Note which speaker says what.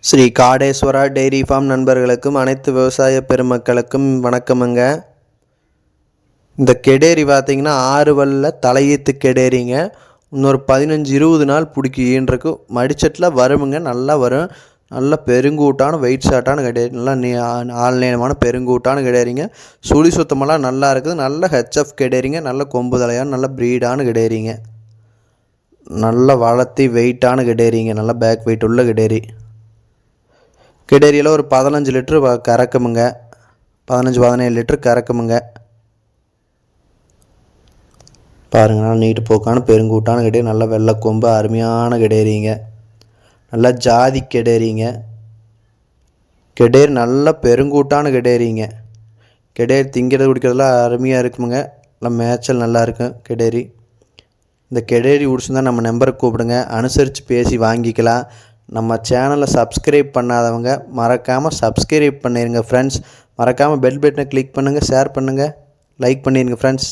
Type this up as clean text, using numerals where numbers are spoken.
Speaker 1: Sri Kadeswara dairy farm நண்பர்களுக்கும் அனைத்து விவசாய பெருமக்களுக்கும் வணக்கமுங்க. இந்த கெடேரி பார்த்திங்கன்னா 6 வல்ல தலையீத்து கெடேரிங்க. இன்னொரு 15-20 நாள் பிடிக்கின்றக்கு மடிச்சட்டில் வருமுங்க. நல்லா வரும். நல்ல பெருங்கூட்டான வெயிட் ஷாட்டான கெடேரி. நல்லா ஆன்லைனமான பெருங்கூட்டான கெடேரிங்க. சுழி சுத்தமெல்லாம் நல்லா இருக்குது. நல்ல ஹெச்எஃப் கெடேரிங்க. நல்ல கொம்பு தலையான நல்ல ப்ரீடான கெடேரிங்க. நல்ல வளர்த்தி வெயிட்டான கெடேரிங்க. நல்ல பேக் வெயிட் உள்ள கெடேரி. கிடேரியில் ஒரு 15 லிட்ரு கறக்குமுங்க. 15-17 லிட்ரு கறக்குமுங்க. பாருங்கள், நீட்டு போக்கான பெருங்கூட்டான கிடேரி. நல்ல வெள்ளை கொம்பு அருமையான கிடேரிங்க. நல்ல ஜாதி கிடேரிங்க. கிடேரி நல்ல பெருங்கூட்டான கிடேரிங்க. கிடேரி திங்கிறது குடிக்கிறதுலாம் அருமையாக இருக்குமுங்க. நல்லா மேய்ச்சல் நல்லா இருக்கும் கிடேரி. இந்த கிடேரி பிடிச்சிருந்தா நம்ம நம்பருக்கு கூப்பிடுங்க. அனுசரித்து பேசி வாங்கிக்கலாம். நம்ம சேனலை சப்ஸ்கிரைப் பண்ணாதவங்க மறக்காமல் சப்ஸ்கிரைப் பண்ணிடுங்க ஃப்ரெண்ட்ஸ். மறக்காமல் பெல் பட்டனை கிளிக் பண்ணுங்கள், ஷேர் பண்ணுங்கள், லைக் பண்ணிடுங்க ஃப்ரெண்ட்ஸ்.